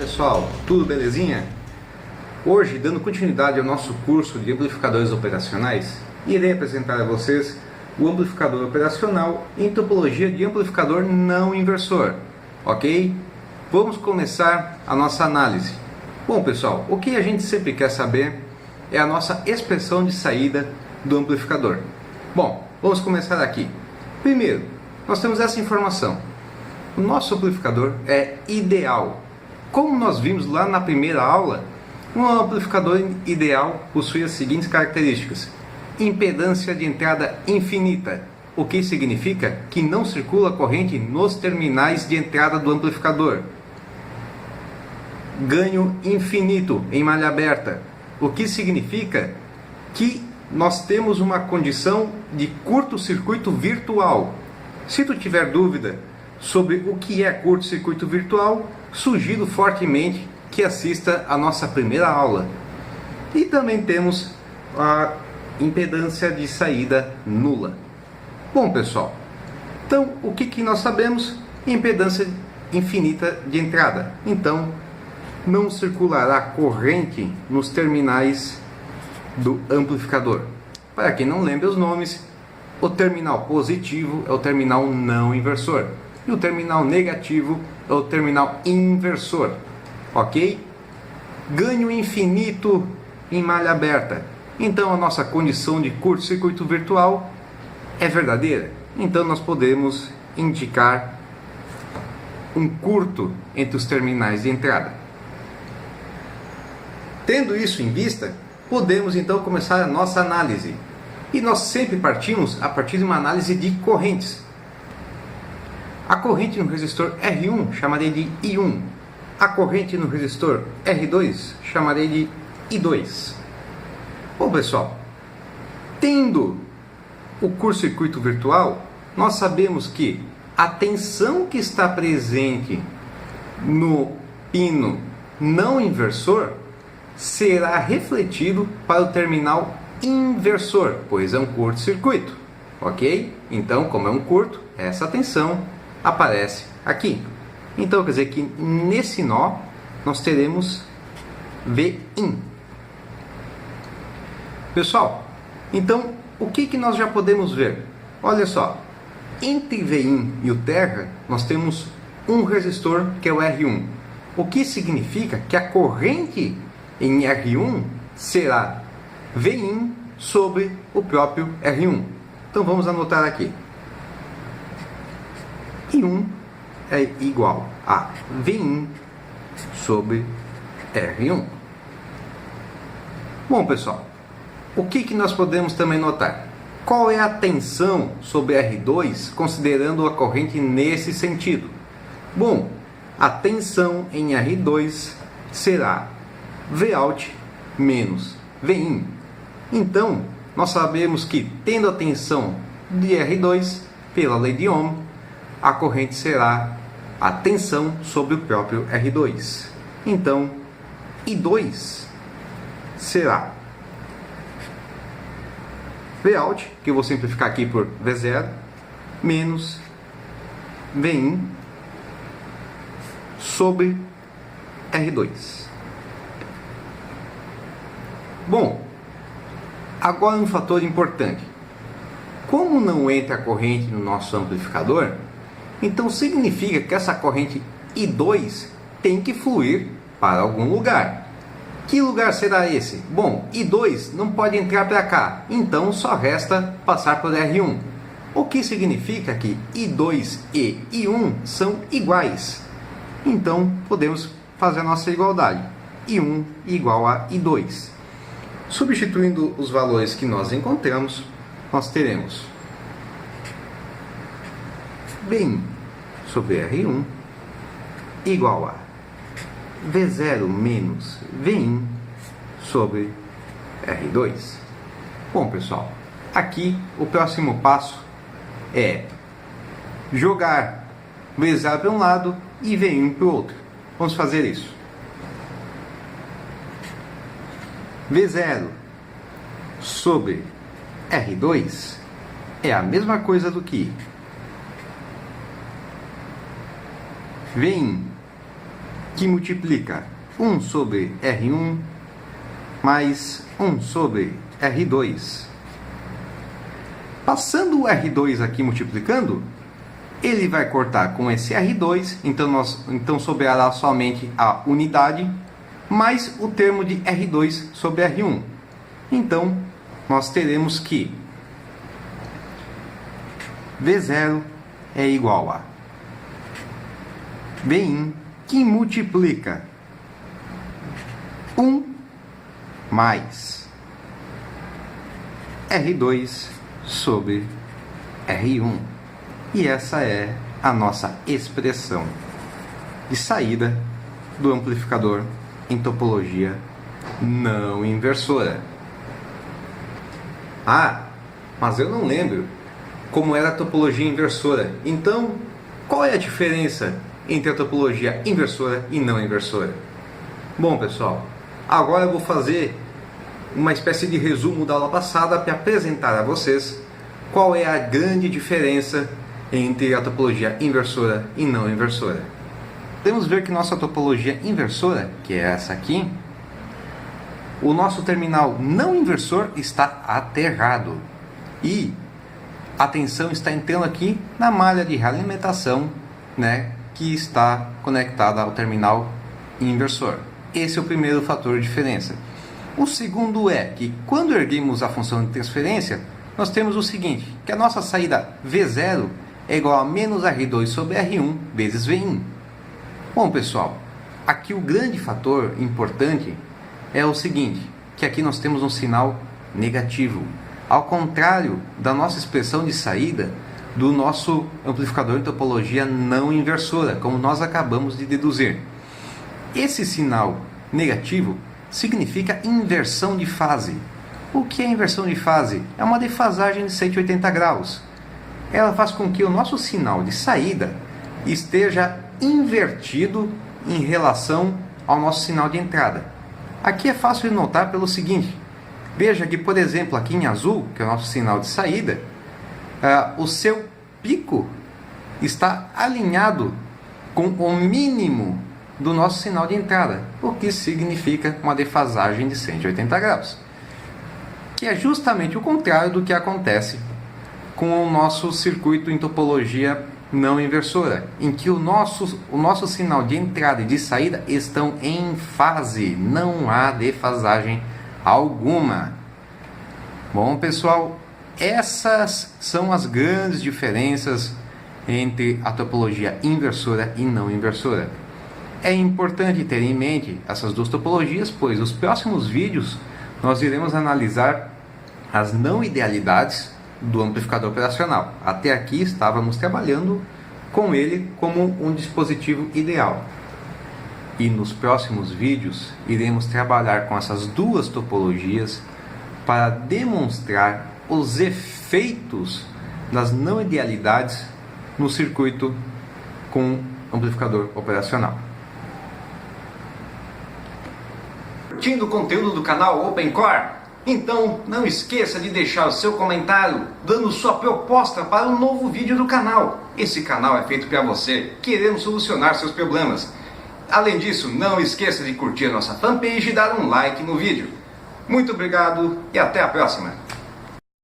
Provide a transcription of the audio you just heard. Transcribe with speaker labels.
Speaker 1: Pessoal, tudo belezinha? Hoje, dando continuidade ao nosso curso de amplificadores operacionais, irei apresentar a vocês o amplificador operacional em topologia de amplificador não inversor, ok? Vamos começar a nossa análise. Bom pessoal, o que a gente sempre quer saber é a nossa expressão de saída do amplificador. Bom, vamos começar aqui. Primeiro, nós temos essa informação. O nosso amplificador é ideal. Como nós vimos lá na primeira aula, um amplificador ideal possui as seguintes características: impedância de entrada infinita, o que significa que não circula corrente nos terminais de entrada do amplificador. Ganho infinito em malha aberta, o que significa que nós temos uma condição de curto-circuito virtual. Se tu tiver dúvida sobre o que é curto-circuito virtual, sugiro fortemente que assista a nossa primeira aula. E também temos a impedância de saída nula. Bom pessoal, então o que nós sabemos? Impedância infinita de entrada. Então não circulará corrente nos terminais do amplificador. Para quem não lembra os nomes, o terminal positivo é o terminal não inversor e o terminal negativo é o terminal inversor, ok? Ganho infinito em malha aberta. Então a nossa condição de curto-circuito virtual é verdadeira. Então nós podemos indicar um curto entre os terminais de entrada. Tendo isso em vista, podemos então começar a nossa análise. E nós sempre partimos a partir de uma análise de correntes. A corrente no resistor R1 chamarei de I1. A corrente no resistor R2 chamarei de I2. Bom pessoal, tendo o curto-circuito virtual, nós sabemos que a tensão que está presente no pino não inversor será refletido para o terminal inversor, pois é um curto-circuito, ok? Então, como é um curto, essa tensão aparece aqui. Então, quer dizer que nesse nó nós teremos Vin. Pessoal, então o que nós já podemos ver? Olha só, entre Vin e o terra nós temos um resistor que é o R1, o que significa que a corrente em R1 será Vin sobre o próprio R1. Então vamos anotar aqui. I1 é igual a Vin sobre R1. Bom pessoal, o que nós podemos também notar? Qual é a tensão sobre R2 considerando a corrente nesse sentido? Bom, a tensão em R2 será Vout menos Vin. Então, nós sabemos que tendo a tensão de R2, pela lei de Ohm, a corrente será a tensão sobre o próprio R2. Então, I2 será Vout, que eu vou simplificar aqui por V0, menos Vin sobre R2. Bom, agora um fator importante. Como não entra corrente no nosso amplificador, então significa que essa corrente I2 tem que fluir para algum lugar. Que lugar será esse? Bom, I2 não pode entrar para cá, então só resta passar por R1. O que significa que I2 e I1 são iguais. Então podemos fazer a nossa igualdade. I1 igual a I2. Substituindo os valores que nós encontramos, nós teremos Vin sobre R1 igual a V0 menos Vin sobre R2. Bom pessoal, aqui o próximo passo é jogar V0 para um lado e Vin para o outro. Vamos fazer isso. V0 sobre R2 é a mesma coisa do que Vin que multiplica 1 sobre R1 mais 1 sobre R2. Passando o R2 aqui multiplicando, ele vai cortar com esse R2, então sobrará somente a unidade, mais o termo de R2 sobre R1. Então, nós teremos que V0 é igual a Vin, que multiplica 1 mais R2 sobre R1. E essa é a nossa expressão de saída do amplificador em topologia não inversora. Ah, mas eu não lembro como era a topologia inversora. Então, qual é a diferença entre a topologia inversora e não inversora? Bom, pessoal, agora eu vou fazer uma espécie de resumo da aula passada para apresentar a vocês qual é a grande diferença entre a topologia inversora e não inversora. Podemos ver que nossa topologia inversora, que é essa aqui, o nosso terminal não inversor está aterrado e a tensão está entrando aqui na malha de realimentação, né, que está conectada ao terminal inversor. Esse é o primeiro fator de diferença. O segundo é que quando erguemos a função de transferência, nós temos o seguinte, que a nossa saída V0 é igual a menos R2 sobre R1 vezes Vin. Bom, pessoal, aqui o grande fator importante é o seguinte, que aqui nós temos um sinal negativo, ao contrário da nossa expressão de saída do nosso amplificador em topologia não inversora, como nós acabamos de deduzir. Esse sinal negativo significa inversão de fase. O que é inversão de fase? É uma defasagem de 180 graus. Ela faz com que o nosso sinal de saída esteja invertido em relação ao nosso sinal de entrada. Aqui é fácil de notar pelo seguinte, veja que, por exemplo, aqui em azul, que é o nosso sinal de saída, o seu pico está alinhado com o mínimo do nosso sinal de entrada, o que significa uma defasagem de 180 graus, que é justamente o contrário do que acontece com o nosso circuito em topologia não inversora, em que o nosso sinal de entrada e de saída estão em fase, não há defasagem alguma. Bom, pessoal, essas são as grandes diferenças entre a topologia inversora e não inversora. É importante ter em mente essas duas topologias, pois nos próximos vídeos nós iremos analisar as não idealidades do amplificador operacional. Até aqui estávamos trabalhando com ele como um dispositivo ideal. E nos próximos vídeos iremos trabalhar com essas duas topologias para demonstrar os efeitos das não idealidades no circuito com amplificador operacional. Curtindo o conteúdo do canal OpenCore? Então não esqueça de deixar o seu comentário dando sua proposta para um novo vídeo do canal. Esse canal é feito para você, queremos solucionar seus problemas. Além disso, não esqueça de curtir a nossa fanpage e dar um like no vídeo. Muito obrigado e até a próxima!